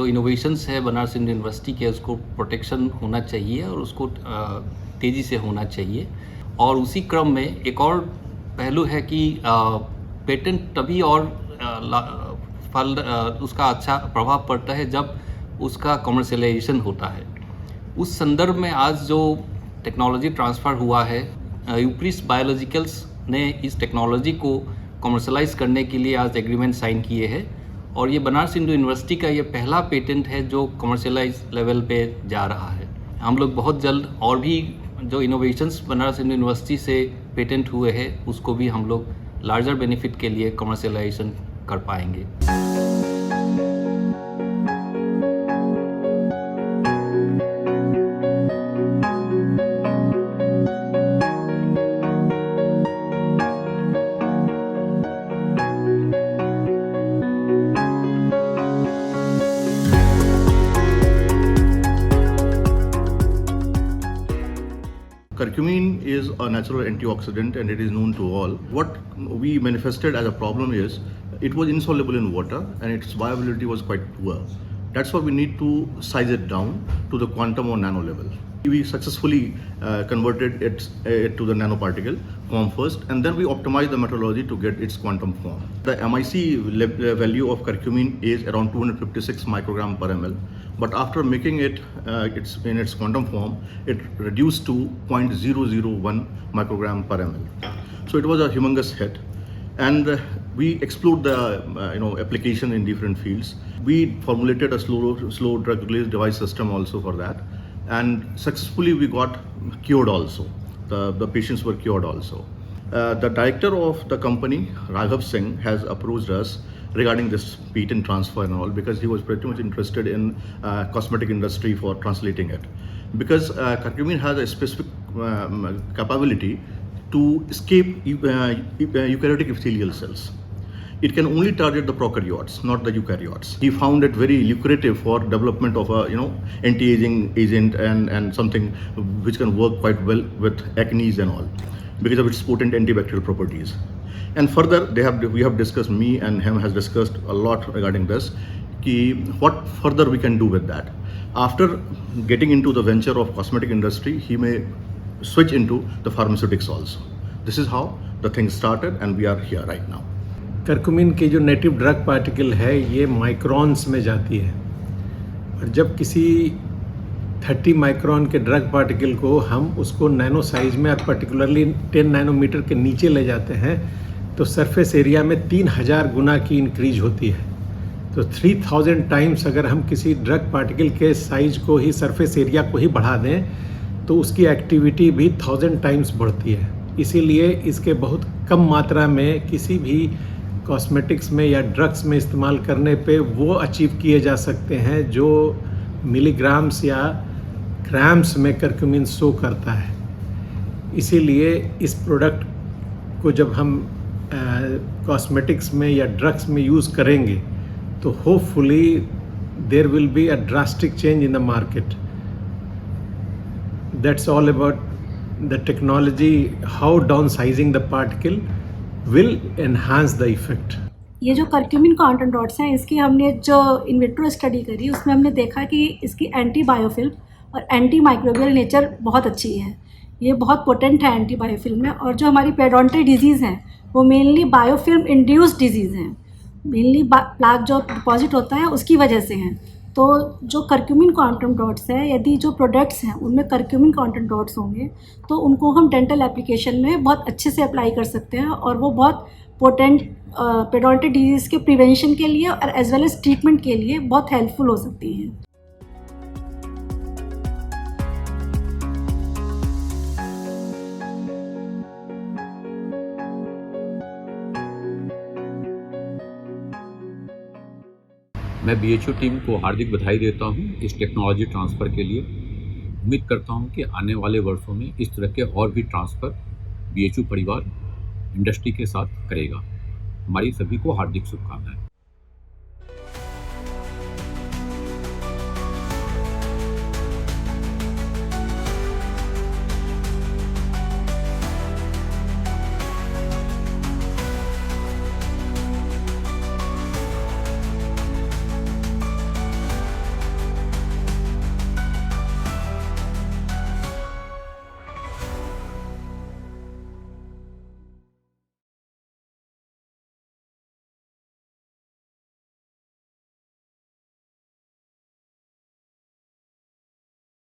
Innovations है Banaras Hindu university के, उसको प्रोटेक्शन होना चाहिए और उसको तेज़ी से होना चाहिए। और उसी क्रम में एक और पहलू है कि पेटेंट तभी और उसका अच्छा प्रभाव पड़ता है जब उसका कमर्शियलाइजेशन होता है। उस संदर्भ में आज जो टेक्नोलॉजी ट्रांसफ़र हुआ है, यूप्रिस बायोलॉजिकल्स ने इस टेक्नोलॉजी को कमर्शलाइज करने के लिए आज एग्रीमेंट साइन किए हैं और ये बनारस हिंदू यूनिवर्सिटी का ये पहला पेटेंट है जो कमर्शियलाइज लेवल पे जा रहा है। हम लोग बहुत जल्द और भी जो इनोवेशंस बनारस हिंदू यूनिवर्सिटी से पेटेंट हुए हैं उसको भी हम लोग लार्जर बेनिफिट के लिए कमर्शियलाइजेशन कर पाएंगे। Curcumin is a natural antioxidant and it is known to all. What we manifested as a problem is it was insoluble in water and its viability was quite poor. That's why we need to size it down to the quantum or nano level. We successfully converted it to the nanoparticle form first, and then we optimized the methodology to get its quantum form. The MIC value of curcumin is around 256 microgram per ml, but after making it in its quantum form, it reduced to 0.001 microgram per ml. So it was a humongous hit, and we explored the application in different fields. We formulated a slow drug release device system also for that, and successfully we got cured also. The patients were cured also. The director of the company, Raghav Singh, has approached us regarding this patent transfer and all, because he was pretty much interested in cosmetic industry for translating it. Because curcumin has a specific capability to escape eukaryotic epithelial cells. It can only target the prokaryotes, not the eukaryotes. He found it very lucrative for development of a anti-aging agent and something which can work quite well with acne and all, because of its potent antibacterial properties. And further, we have discussed, me and him has discussed a lot regarding this, what further we can do with that. After getting into the venture of cosmetic industry, he may switch into the pharmaceutics also. This is how the thing started, and we are here right now. करकुमिन के जो native drug particle है ये microns में जाती है, और जब किसी 30 माइक्रॉन के ड्रग पार्टिकल को हम उसको नैनो साइज में और पर्टिकुलरली 10 नैनोमीटर के नीचे ले जाते हैं तो सरफेस एरिया में 3000 गुना की इंक्रीज होती है। तो 3000 टाइम्स अगर हम किसी ड्रग पार्टिकल के साइज को ही, सरफेस एरिया को ही बढ़ा दें तो उसकी एक्टिविटी भी 1000 टाइम्स बढ़ती है। इसीलिए इसके बहुत कम मात्रा में किसी भी कॉस्मेटिक्स में या ड्रग्स में इस्तेमाल करने पे वो अचीव किए जा सकते हैं जो मिलीग्राम्स या ग्राम्स में करक्यूमिन शो करता है। इसीलिए इस प्रोडक्ट को जब हम कॉस्मेटिक्स में या ड्रग्स में यूज़ करेंगे तो hopefully there will be a drastic change in the market. That's all about the technology, how downsizing the particle will enhance the effect. ये जो करक्यूमिन कॉन्टेंट डॉट्स हैं, इसकी हमने जो इन विट्रो स्टडी करी उसमें हमने देखा कि इसकी एंटी बायोफिल्म और एंटी माइक्रोबियल नेचर बहुत अच्छी है। ये बहुत पोटेंट है एंटी बायोफिल्म में, और जो हमारी पेरिडोंटल डिजीज़ हैं वो मेनली बायोफिल्म इंड्यूस्ड डिजीज़ हैं, मेनली प्लाक जो डिपॉजिट होता है उसकी वजह से हैं। तो जो करक्यूमिन कॉन्टेंट डॉट्स है, यदि जो प्रोडक्ट्स हैं उनमें करक्यूमिन कॉन्टेंट डॉट्स होंगे तो उनको हम डेंटल एप्लीकेशन में बहुत अच्छे से अप्लाई कर सकते हैं, और वो बहुत पोटेंट पेरिडोंटल डिजीज़ के प्रिवेंशन के लिए और एज वेल एज ट्रीटमेंट के लिए बहुत हेल्पफुल हो सकती हैं। मैं BHU टीम को हार्दिक बधाई देता हूं इस टेक्नोलॉजी ट्रांसफ़र के लिए। उम्मीद करता हूं कि आने वाले वर्षों में इस तरह के और भी ट्रांसफ़र BHU परिवार इंडस्ट्री के साथ करेगा। हमारी सभी को हार्दिक शुभकामनाएं।